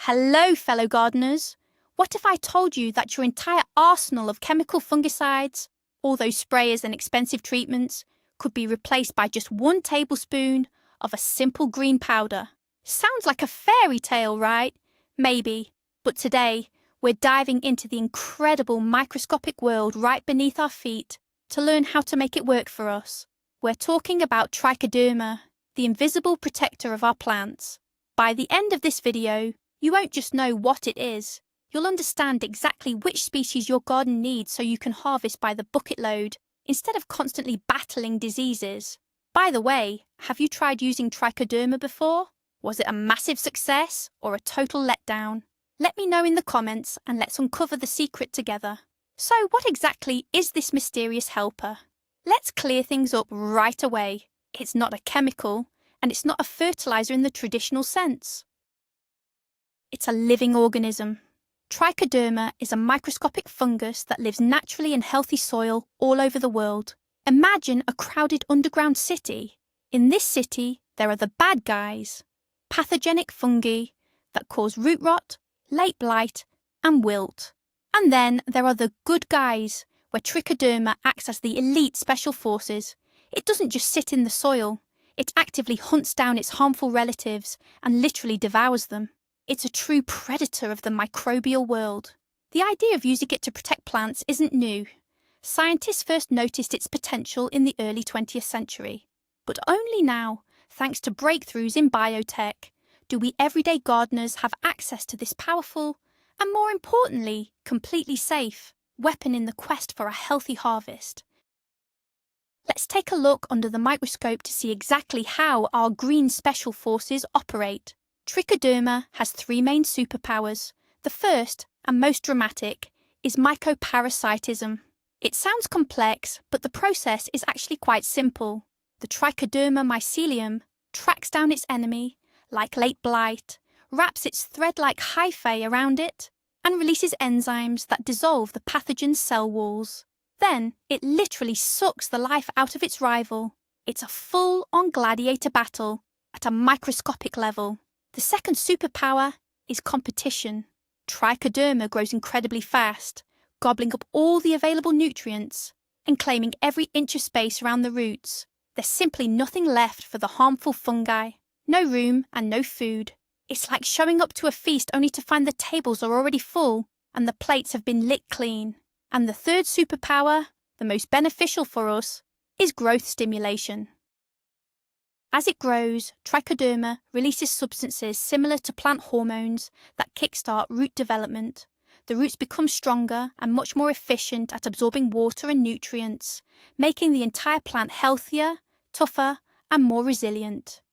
Hello, fellow gardeners. What if I told you that your entire arsenal of chemical fungicides, all those sprayers and expensive treatments, could be replaced by just 1 tablespoon of a simple green powder? Sounds like a fairy tale, right? Maybe. But today, we're diving into the incredible microscopic world right beneath our feet to learn how to make it work for us. We're talking about Trichoderma, the invisible protector of our plants. By the end of this video, you won't just know what it is, you'll understand exactly which species your garden needs so you can harvest by the bucket load instead of constantly battling diseases. By the way, have you tried using Trichoderma before? Was it a massive success or a total letdown? Let me know in the comments and let's uncover the secret together. So what exactly is this mysterious helper? Let's clear things up right away. It's not a chemical and it's not a fertilizer in the traditional sense. It's a living organism. Trichoderma is a microscopic fungus that lives naturally in healthy soil all over the world. Imagine a crowded underground city. In this city, there are the bad guys, pathogenic fungi that cause root rot, late blight, and wilt. And then there are the good guys, where Trichoderma acts as the elite special forces. It doesn't just sit in the soil. It actively hunts down its harmful relatives and literally devours them. It's a true predator of the microbial world. The idea of using it to protect plants isn't new. Scientists first noticed its potential in the early 20th century. But only now, thanks to breakthroughs in biotech, do we everyday gardeners have access to this powerful, and more importantly, completely safe, weapon in the quest for a healthy harvest. Let's take a look under the microscope to see exactly how our green special forces operate. Trichoderma has 3 main superpowers. The first, and most dramatic, is mycoparasitism. It sounds complex, but the process is actually quite simple. The Trichoderma mycelium tracks down its enemy, like late blight, wraps its thread-like hyphae around it, and releases enzymes that dissolve the pathogen's cell walls. Then, it literally sucks the life out of its rival. It's a full-on gladiator battle at a microscopic level. The second superpower is competition. Trichoderma grows incredibly fast, gobbling up all the available nutrients and claiming every inch of space around the roots. There's simply nothing left for the harmful fungi. No room and no food. It's like showing up to a feast only to find the tables are already full and the plates have been licked clean. And the third superpower, the most beneficial for us, is growth stimulation. As it grows, Trichoderma releases substances similar to plant hormones that kickstart root development. The roots become stronger and much more efficient at absorbing water and nutrients, making the entire plant healthier, tougher, and more resilient.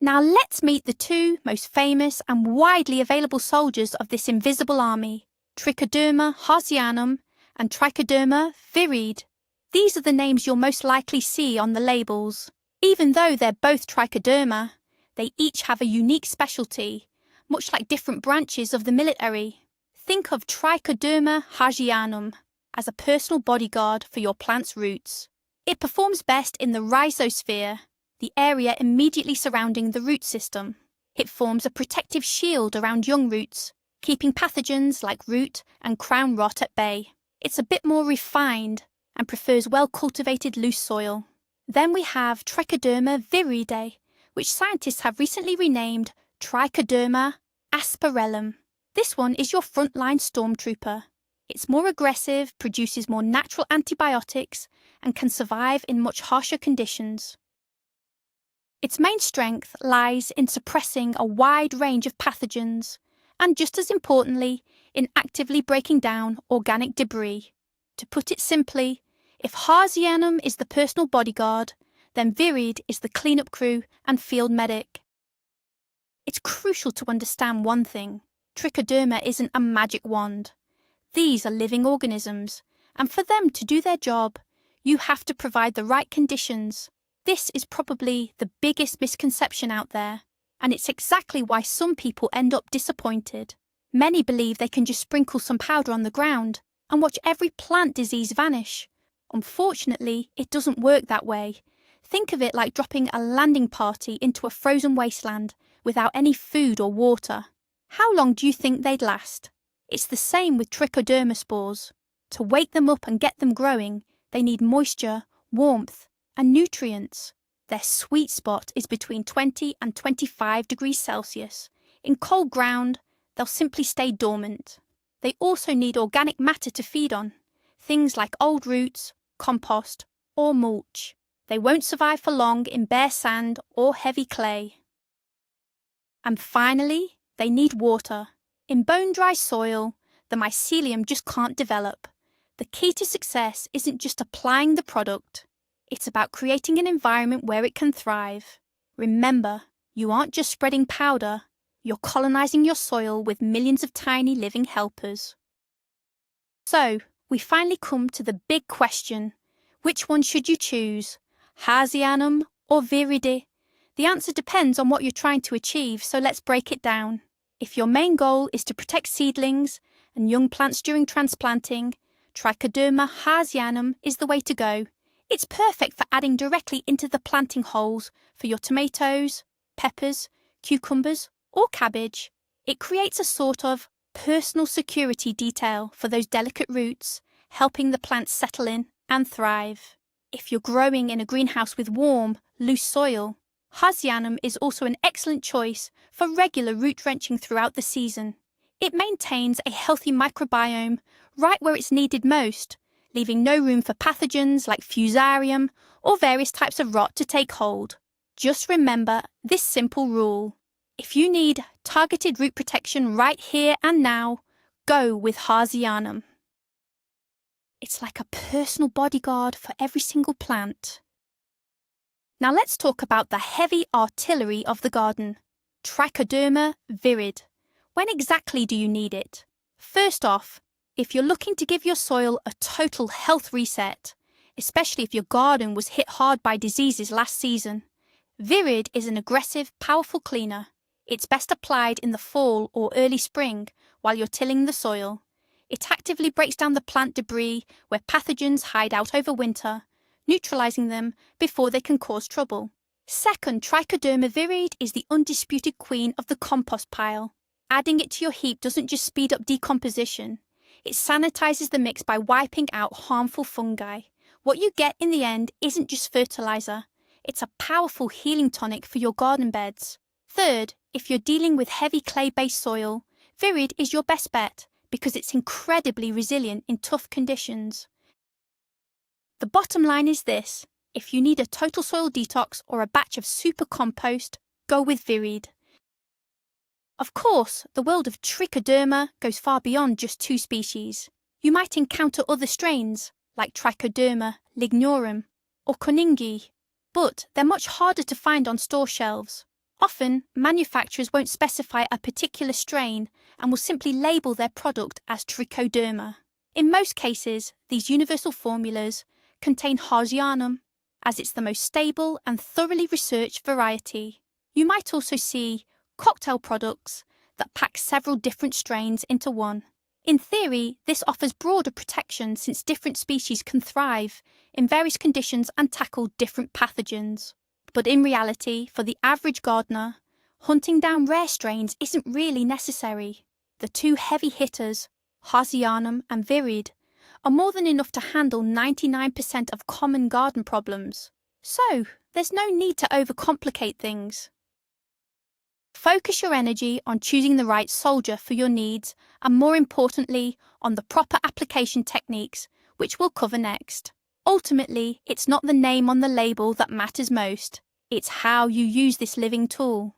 Now let's meet the 2 most famous and widely available soldiers of this invisible army, Trichoderma Harzianum and Trichoderma Viride. These are the names you'll most likely see on the labels. Even though they're both Trichoderma, they each have a unique specialty, much like different branches of the military. Think of Trichoderma Harzianum as a personal bodyguard for your plant's roots. It performs best in the rhizosphere, the area immediately surrounding the root system. It forms a protective shield around young roots, keeping pathogens like root and crown rot at bay. It's a bit more refined and prefers well-cultivated loose soil. Then we have Trichoderma viride, which scientists have recently renamed Trichoderma asperellum. This one is your frontline stormtrooper. It's more aggressive, produces more natural antibiotics, and can survive in much harsher conditions. Its main strength lies in suppressing a wide range of pathogens, and just as importantly, in actively breaking down organic debris. To put it simply, if Harzianum is the personal bodyguard, then Viride is the cleanup crew and field medic. It's crucial to understand one thing. Trichoderma isn't a magic wand. These are living organisms, and for them to do their job, you have to provide the right conditions. This is probably the biggest misconception out there, and it's exactly why some people end up disappointed. Many believe they can just sprinkle some powder on the ground and watch every plant disease vanish. Unfortunately, it doesn't work that way. Think of it like dropping a landing party into a frozen wasteland without any food or water. How long do you think they'd last? It's the same with Trichoderma spores. To wake them up and get them growing, they need moisture, warmth, and nutrients. Their sweet spot is between 20 and 25 degrees Celsius. In cold ground, they'll simply stay dormant. They also need organic matter to feed on, things like old roots, compost, or mulch. They won't survive for long in bare sand or heavy clay. And finally, they need water. In bone-dry soil, the mycelium just can't develop. The key to success isn't just applying the product. It's about creating an environment where it can thrive. Remember, you aren't just spreading powder, you're colonizing your soil with millions of tiny living helpers. So, we finally come to the big question. Which one should you choose? Harzianum or Viride? The answer depends on what you're trying to achieve, so let's break it down. If your main goal is to protect seedlings and young plants during transplanting, Trichoderma Harzianum is the way to go. It's perfect for adding directly into the planting holes for your tomatoes, peppers, cucumbers, or cabbage. It creates a sort of personal security detail for those delicate roots, helping the plants settle in and thrive. If you're growing in a greenhouse with warm, loose soil, Harzianum is also an excellent choice for regular root drenching throughout the season. It maintains a healthy microbiome right where it's needed most, leaving no room for pathogens like fusarium or various types of rot to take hold. Just remember this simple rule. If you need targeted root protection right here and now, go with Harzianum. It's like a personal bodyguard for every single plant. Now let's talk about the heavy artillery of the garden, Trichoderma viride. When exactly do you need it? First off, if you're looking to give your soil a total health reset, especially if your garden was hit hard by diseases last season, Viride is an aggressive, powerful cleaner. It's best applied in the fall or early spring while you're tilling the soil. It actively breaks down the plant debris where pathogens hide out over winter, neutralizing them before they can cause trouble. Second, Trichoderma viride is the undisputed queen of the compost pile. Adding it to your heap doesn't just speed up decomposition, it sanitizes the mix by wiping out harmful fungi. What you get in the end isn't just fertilizer, it's a powerful healing tonic for your garden beds. Third, if you're dealing with heavy clay-based soil, Viride is your best bet because it's incredibly resilient in tough conditions. The bottom line is this: if you need a total soil detox or a batch of super compost, go with Viride. Of course, the world of Trichoderma goes far beyond just 2 species. You might encounter other strains, like Trichoderma lignorum or Coningi, but they're much harder to find on store shelves. Often, manufacturers won't specify a particular strain and will simply label their product as Trichoderma. In most cases, these universal formulas contain Harzianum, as it's the most stable and thoroughly researched variety. You might also see cocktail products that pack several different strains into one. In theory, this offers broader protection since different species can thrive in various conditions and tackle different pathogens. But in reality, for the average gardener, hunting down rare strains isn't really necessary. The 2 heavy hitters, Harzianum and Viride, are more than enough to handle 99% of common garden problems. So, there's no need to overcomplicate things. Focus your energy on choosing the right soldier for your needs and, more importantly, on the proper application techniques, which we'll cover next. Ultimately, it's not the name on the label that matters most, it's how you use this living tool.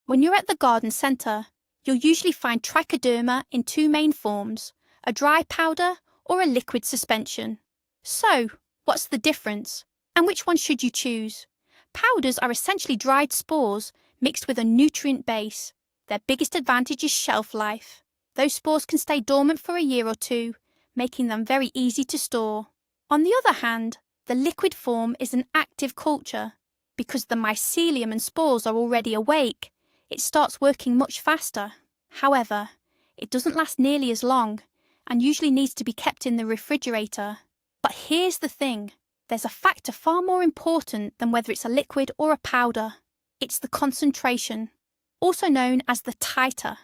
When you're at the garden centre, you'll usually find Trichoderma in 2 main forms, a dry powder or a liquid suspension. So, what's the difference? And which one should you choose? Powders are essentially dried spores mixed with a nutrient base. Their biggest advantage is shelf life. Those spores can stay dormant for a year or 2, making them very easy to store. On the other hand, the liquid form is an active culture. Because the mycelium and spores are already awake, it starts working much faster. However, it doesn't last nearly as long and usually needs to be kept in the refrigerator. But here's the thing, there's a factor far more important than whether it's a liquid or a powder. It's the concentration. also known as the titer.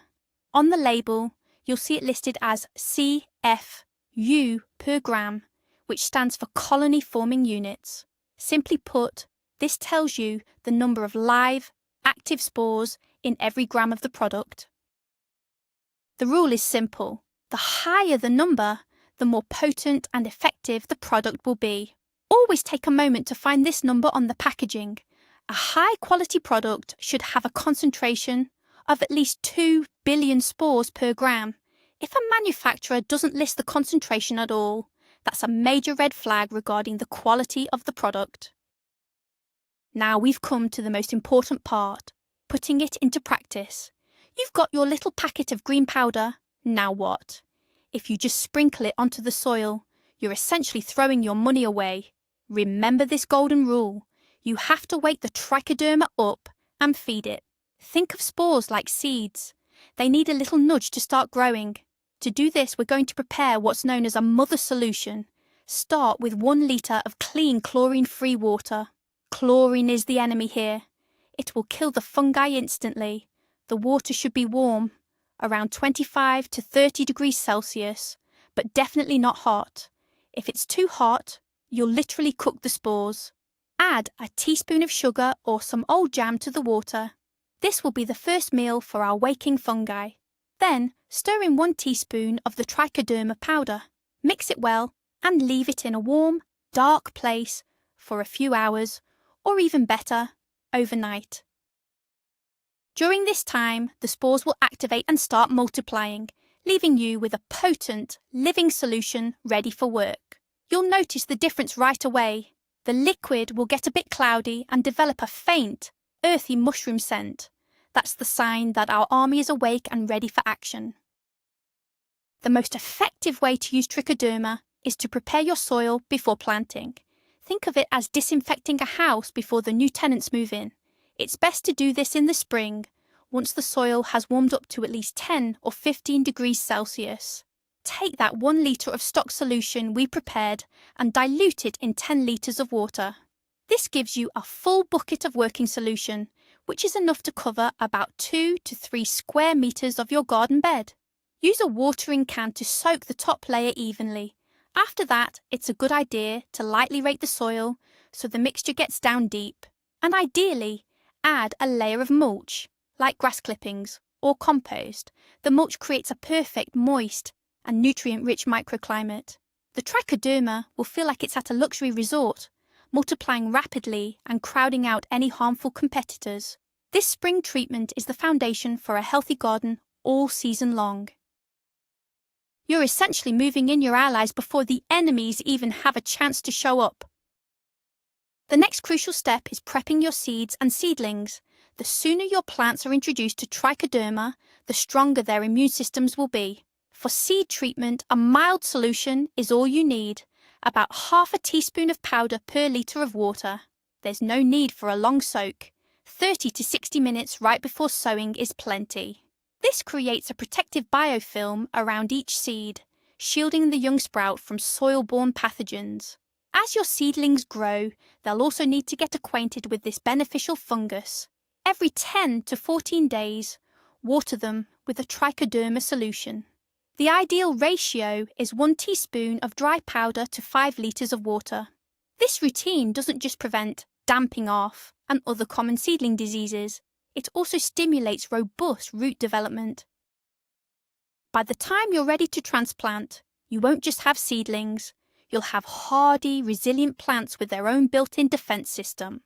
On the label, you'll see it listed as CFU per gram, which stands for colony forming units. Simply put, this tells you the number of live, active spores in every gram of the product. The rule is simple. The higher the number, the more potent and effective the product will be. Always take a moment to find this number on the packaging. A high-quality product should have a concentration of at least 2 billion spores per gram. If a manufacturer doesn't list the concentration at all, that's a major red flag regarding the quality of the product. Now we've come to the most important part, putting it into practice. You've got your little packet of green powder. Now what? If you just sprinkle it onto the soil, you're essentially throwing your money away. Remember this golden rule. You have to wake the Trichoderma up and feed it. Think of spores like seeds. They need a little nudge to start growing. To do this, we're going to prepare what's known as a mother solution. Start with 1 litre of clean chlorine-free water. Chlorine is the enemy here. It will kill the fungi instantly. The water should be warm, around 25 to 30 degrees Celsius, but definitely not hot. If it's too hot, you'll literally cook the spores. Add a teaspoon of sugar or some old jam to the water. This will be the first meal for our waking fungi. Then stir in 1 teaspoon of the Trichoderma powder. Mix it well and leave it in a warm, dark place for a few hours, or even better, overnight. During this time, the spores will activate and start multiplying, leaving you with a potent, living solution ready for work. You'll notice the difference right away. The liquid will get a bit cloudy and develop a faint, earthy mushroom scent. That's the sign that our army is awake and ready for action. The most effective way to use Trichoderma is to prepare your soil before planting. Think of it as disinfecting a house before the new tenants move in. It's best to do this in the spring, once the soil has warmed up to at least 10 or 15 degrees Celsius. Take that 1 litre of stock solution we prepared and dilute it in 10 litres of water. This gives you a full bucket of working solution, which is enough to cover about 2 to 3 square metres of your garden bed. Use a watering can to soak the top layer evenly. After that, it's a good idea to lightly rake the soil so the mixture gets down deep. And ideally, add a layer of mulch, like grass clippings or compost. The mulch creates a perfect, moist and nutrient-rich microclimate. The Trichoderma will feel like it's at a luxury resort, multiplying rapidly and crowding out any harmful competitors. This spring treatment is the foundation for a healthy garden all season long. You're essentially moving in your allies before the enemies even have a chance to show up. The next crucial step is prepping your seeds and seedlings. The sooner your plants are introduced to Trichoderma, the stronger their immune systems will be. For seed treatment, a mild solution is all you need, about half a teaspoon of powder per litre of water. There's no need for a long soak. 30 to 60 minutes right before sowing is plenty. This creates a protective biofilm around each seed, shielding the young sprout from soil-borne pathogens. As your seedlings grow, they'll also need to get acquainted with this beneficial fungus. Every 10 to 14 days, water them with a Trichoderma solution. The ideal ratio is 1 teaspoon of dry powder to 5 litres of water. This routine doesn't just prevent damping off and other common seedling diseases, it also stimulates robust root development. By the time you're ready to transplant, you won't just have seedlings, you'll have hardy, resilient plants with their own built-in defense system.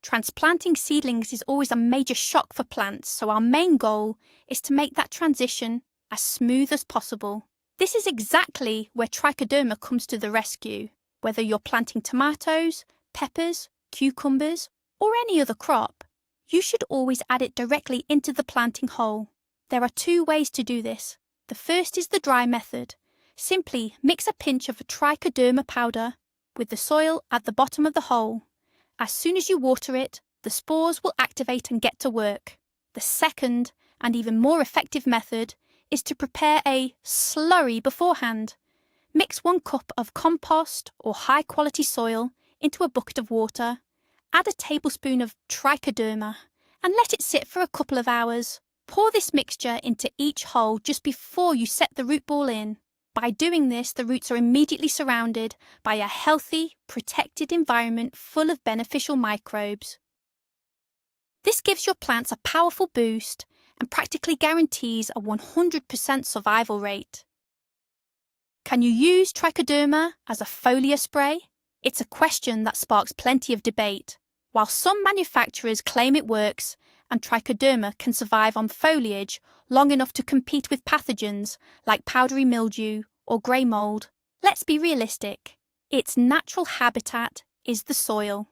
Transplanting seedlings is always a major shock for plants, so our main goal is to make that transition as smooth as possible. This is exactly where Trichoderma comes to the rescue. Whether you're planting tomatoes, peppers, cucumbers, or any other crop, you should always add it directly into the planting hole. There are 2 ways to do this. The first is the dry method. Simply mix a pinch of a Trichoderma powder with the soil at the bottom of the hole. As soon as you water it, the spores will activate and get to work. The second, and even more effective method, is to prepare a slurry beforehand. Mix 1 cup of compost or high-quality soil into a bucket of water. Add a tablespoon of Trichoderma and let it sit for a couple of hours. Pour this mixture into each hole just before you set the root ball in. By doing this, the roots are immediately surrounded by a healthy, protected environment full of beneficial microbes. This gives your plants a powerful boost and practically guarantees a 100% survival rate. Can you use Trichoderma as a foliar spray? It's a question that sparks plenty of debate. While some manufacturers claim it works, and Trichoderma can survive on foliage long enough to compete with pathogens like powdery mildew or grey mould, let's be realistic. Its natural habitat is the soil.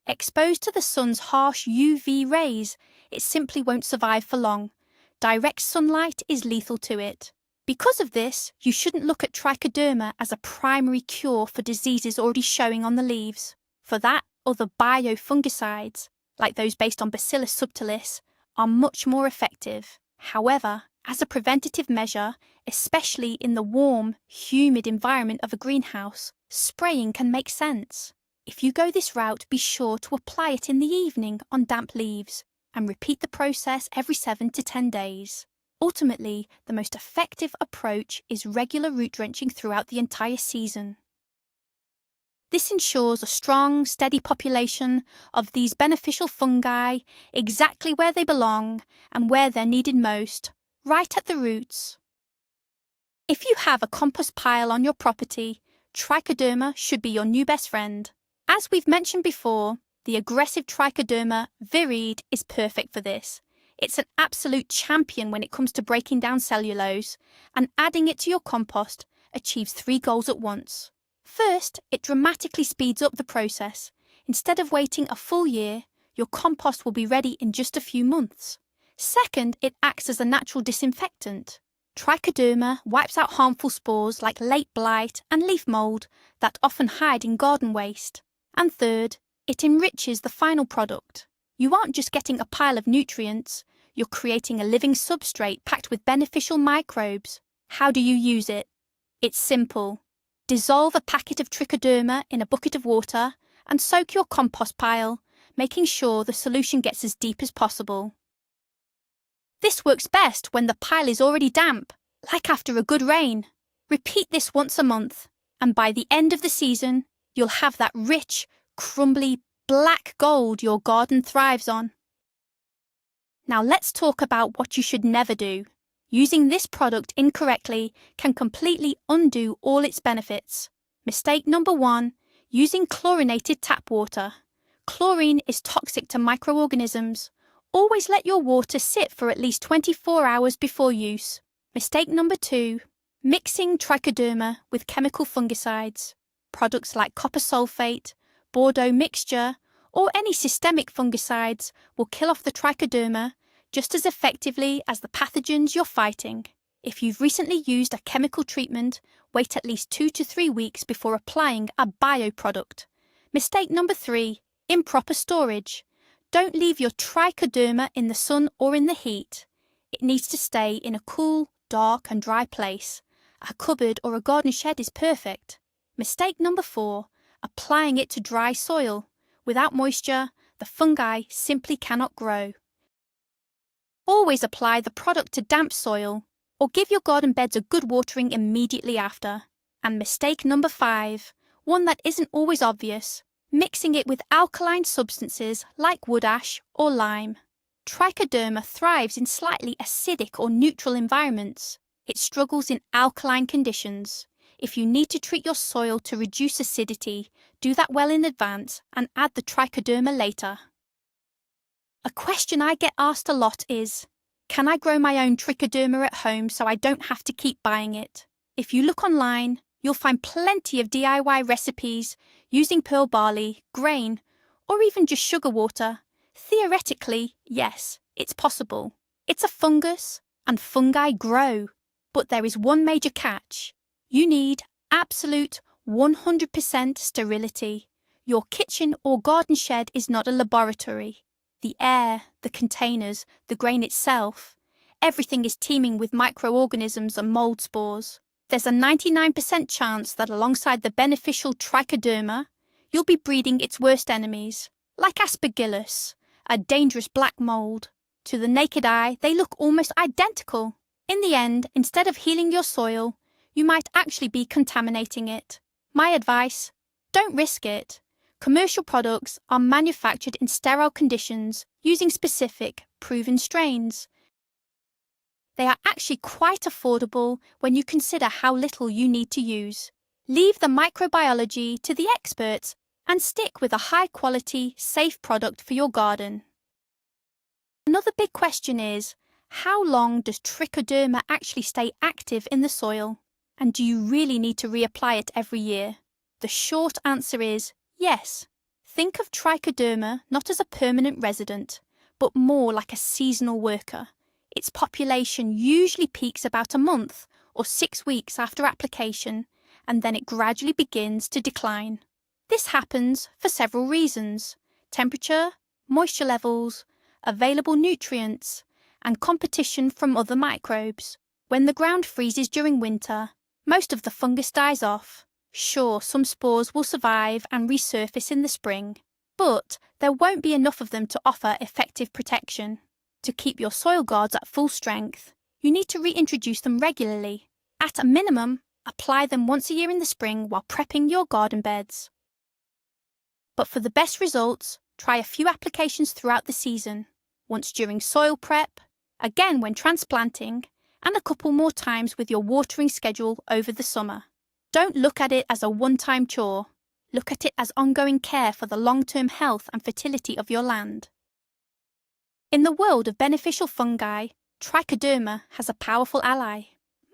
Exposed to the sun's harsh UV rays, it simply won't survive for long. Direct sunlight is lethal to it. Because of this, you shouldn't look at Trichoderma as a primary cure for diseases already showing on the leaves. For that, other bio-fungicides, like those based on Bacillus subtilis, are much more effective. However, as a preventative measure, especially in the warm, humid environment of a greenhouse, spraying can make sense. If you go this route, be sure to apply it in the evening on damp leaves and repeat the process every 7 to 10 days. Ultimately, the most effective approach is regular root drenching throughout the entire season. This ensures a strong, steady population of these beneficial fungi exactly where they belong and where they're needed most, right at the roots. If you have a compost pile on your property, Trichoderma should be your new best friend. As we've mentioned before, the aggressive Trichoderma Viride is perfect for this. It's an absolute champion when it comes to breaking down cellulose, and adding it to your compost achieves 3 goals at once. First, it dramatically speeds up the process. Instead of waiting a full year, your compost will be ready in just a few months. Second, it acts as a natural disinfectant. Trichoderma wipes out harmful spores like late blight and leaf mould that often hide in garden waste. And third, it enriches the final product. You aren't just getting a pile of nutrients, you're creating a living substrate packed with beneficial microbes. How do you use it? It's simple. Dissolve a packet of Trichoderma in a bucket of water and soak your compost pile, making sure the solution gets as deep as possible. This works best when the pile is already damp, like after a good rain. Repeat this once a month, and by the end of the season, you'll have that rich, crumbly, black gold your garden thrives on. Now let's talk about what you should never do. Using this product incorrectly can completely undo all its benefits. Mistake number 1, using chlorinated tap water. Chlorine is toxic to microorganisms. Always let your water sit for at least 24 hours before use. Mistake number 2, mixing Trichoderma with chemical fungicides. Products like copper sulfate, Bordeaux mixture, or any systemic fungicides will kill off the Trichoderma just as effectively as the pathogens you're fighting. If you've recently used a chemical treatment, wait at least 2 to 3 weeks before applying a bioproduct. Mistake number 3, improper storage. Don't leave your Trichoderma in the sun or in the heat. It needs to stay in a cool, dark and dry place. A cupboard or a garden shed is perfect. Mistake number 4, applying it to dry soil. Without moisture, the fungi simply cannot grow. Always apply the product to damp soil, or give your garden beds a good watering immediately after. And mistake number 5, one that isn't always obvious, mixing it with alkaline substances like wood ash or lime. Trichoderma thrives in slightly acidic or neutral environments. It struggles in alkaline conditions. If you need to treat your soil to reduce acidity, do that well in advance and add the Trichoderma later. A question I get asked a lot is, can I grow my own Trichoderma at home so I don't have to keep buying it? If you look online, you'll find plenty of DIY recipes using pearl barley, grain, or even just sugar water. Theoretically, yes, it's possible. It's a fungus, and fungi grow. But there is one major catch. You need absolute 100% sterility. Your kitchen or garden shed is not a laboratory. The air, the containers, the grain itself, everything is teeming with microorganisms and mold spores. There's a 99% chance that alongside the beneficial Trichoderma, you'll be breeding its worst enemies, like Aspergillus, a dangerous black mold. To the naked eye, they look almost identical. In the end, instead of healing your soil, you might actually be contaminating it. My advice: don't risk it. Commercial products are manufactured in sterile conditions using specific, proven strains. They are actually quite affordable when you consider how little you need to use. Leave the microbiology to the experts and stick with a high-quality, safe product for your garden. Another big question is, how long does Trichoderma actually stay active in the soil? And do you really need to reapply it every year? The short answer is yes. Think of Trichoderma not as a permanent resident, but more like a seasonal worker. Its population usually peaks about a month or 6 weeks after application, and then it gradually begins to decline. This happens for several reasons: temperature, moisture levels, available nutrients, and competition from other microbes. When the ground freezes during winter, most of the fungus dies off. Sure, some spores will survive and resurface in the spring, but there won't be enough of them to offer effective protection. To keep your soil guards at full strength, you need to reintroduce them regularly. At a minimum, apply them once a year in the spring while prepping your garden beds. But for the best results, try a few applications throughout the season, once during soil prep, again when transplanting, and a couple more times with your watering schedule over the summer. Don't look at it as a one-time chore. Look at it as ongoing care for the long-term health and fertility of your land. In the world of beneficial fungi, Trichoderma has a powerful ally: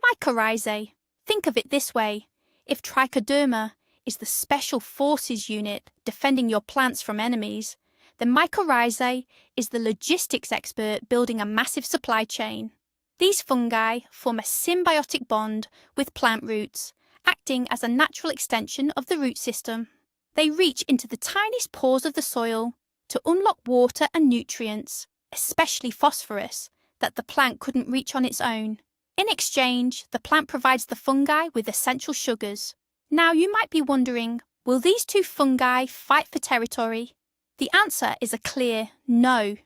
mycorrhizae. Think of it this way: if Trichoderma is the special forces unit defending your plants from enemies, then mycorrhizae is the logistics expert building a massive supply chain. These fungi form a symbiotic bond with plant roots, acting as a natural extension of the root system. They reach into the tiniest pores of the soil to unlock water and nutrients, especially phosphorus, that the plant couldn't reach on its own. In exchange, the plant provides the fungi with essential sugars. Now you might be wondering, will these two fungi fight for territory? The answer is a clear no.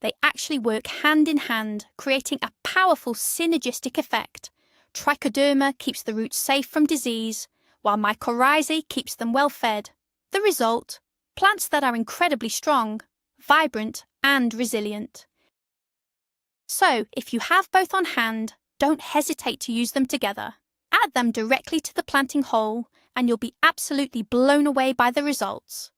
They actually work hand in hand, creating a powerful synergistic effect. Trichoderma keeps the roots safe from disease, while mycorrhizae keeps them well fed. The result? Plants that are incredibly strong, vibrant, and resilient. So, if you have both on hand, don't hesitate to use them together. Add them directly to the planting hole, and you'll be absolutely blown away by the results.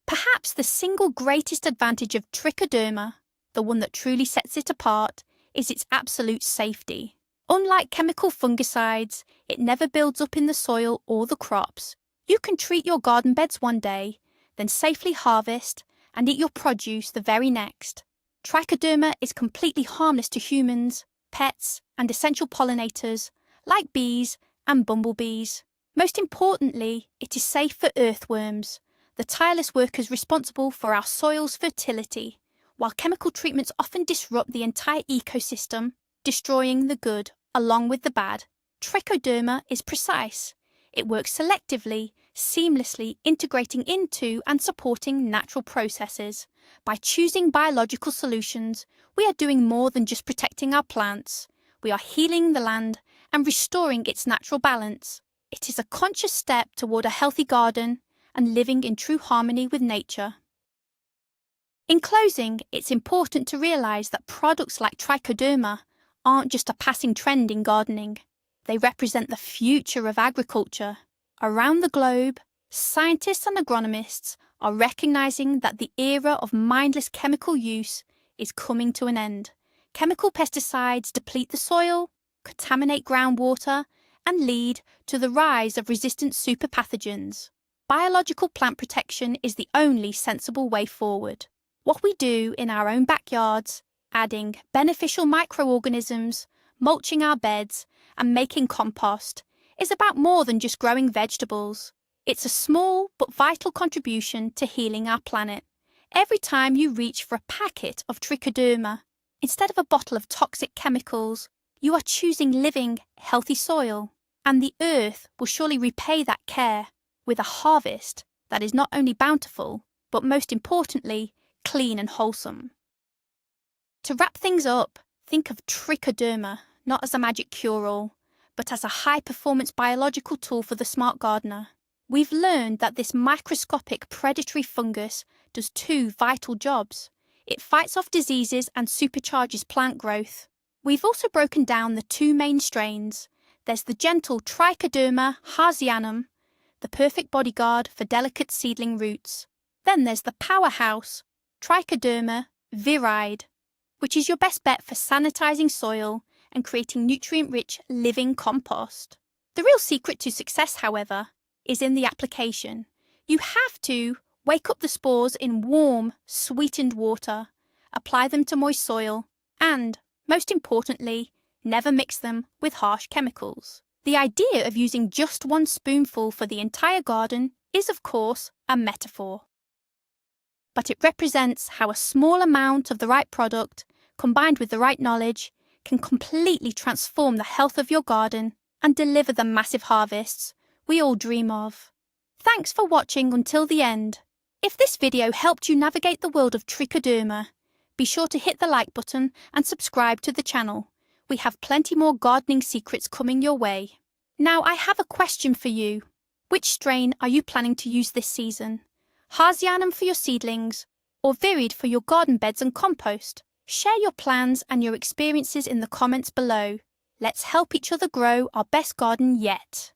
Perhaps the single greatest advantage of Trichoderma, the one that truly sets it apart, is its absolute safety. Unlike chemical fungicides, it never builds up in the soil or the crops. You can treat your garden beds one day, then safely harvest and eat your produce the very next. Trichoderma is completely harmless to humans, pets, and essential pollinators, like bees and bumblebees. Most importantly, it is safe for earthworms, the tireless workers responsible for our soil's fertility. While chemical treatments often disrupt the entire ecosystem, destroying the good along with the bad, Trichoderma is precise. It works selectively, seamlessly integrating into and supporting natural processes. By choosing biological solutions, we are doing more than just protecting our plants. We are healing the land and restoring its natural balance. It is a conscious step toward a healthy garden and living in true harmony with nature. In closing, it's important to realise that products like Trichoderma aren't just a passing trend in gardening. They represent the future of agriculture. Around the globe, scientists and agronomists are recognising that the era of mindless chemical use is coming to an end. Chemical pesticides deplete the soil, contaminate groundwater, and lead to the rise of resistant superpathogens. Biological plant protection is the only sensible way forward. What we do in our own backyards, adding beneficial microorganisms, mulching our beds, and making compost, is about more than just growing vegetables. It's a small but vital contribution to healing our planet. Every time you reach for a packet of Trichoderma, instead of a bottle of toxic chemicals, you are choosing living, healthy soil. And the earth will surely repay that care with a harvest that is not only bountiful, but most importantly, clean and wholesome. To wrap things up, think of Trichoderma not as a magic cure-all, but as a high-performance biological tool for the smart gardener. We've learned that this microscopic predatory fungus does two vital jobs. It fights off diseases and supercharges plant growth. We've also broken down the two main strains. There's the gentle Trichoderma Harzianum, the perfect bodyguard for delicate seedling roots. Then there's the powerhouse Trichoderma Viride, which is your best bet for sanitizing soil and creating nutrient-rich living compost. The real secret to success, however, is in the application. You have to wake up the spores in warm, sweetened water, apply them to moist soil, and, most importantly, never mix them with harsh chemicals. The idea of using just one spoonful for the entire garden is, of course, a metaphor. But it represents how a small amount of the right product, combined with the right knowledge, can completely transform the health of your garden and deliver the massive harvests we all dream of. Thanks for watching until the end. If this video helped you navigate the world of Trichoderma, be sure to hit the like button and subscribe to the channel. We have plenty more gardening secrets coming your way. Now I have a question for you. Which strain are you planning to use this season? Harzianum for your seedlings, or Viride for your garden beds and compost? Share your plans and your experiences in the comments below. Let's help each other grow our best garden yet.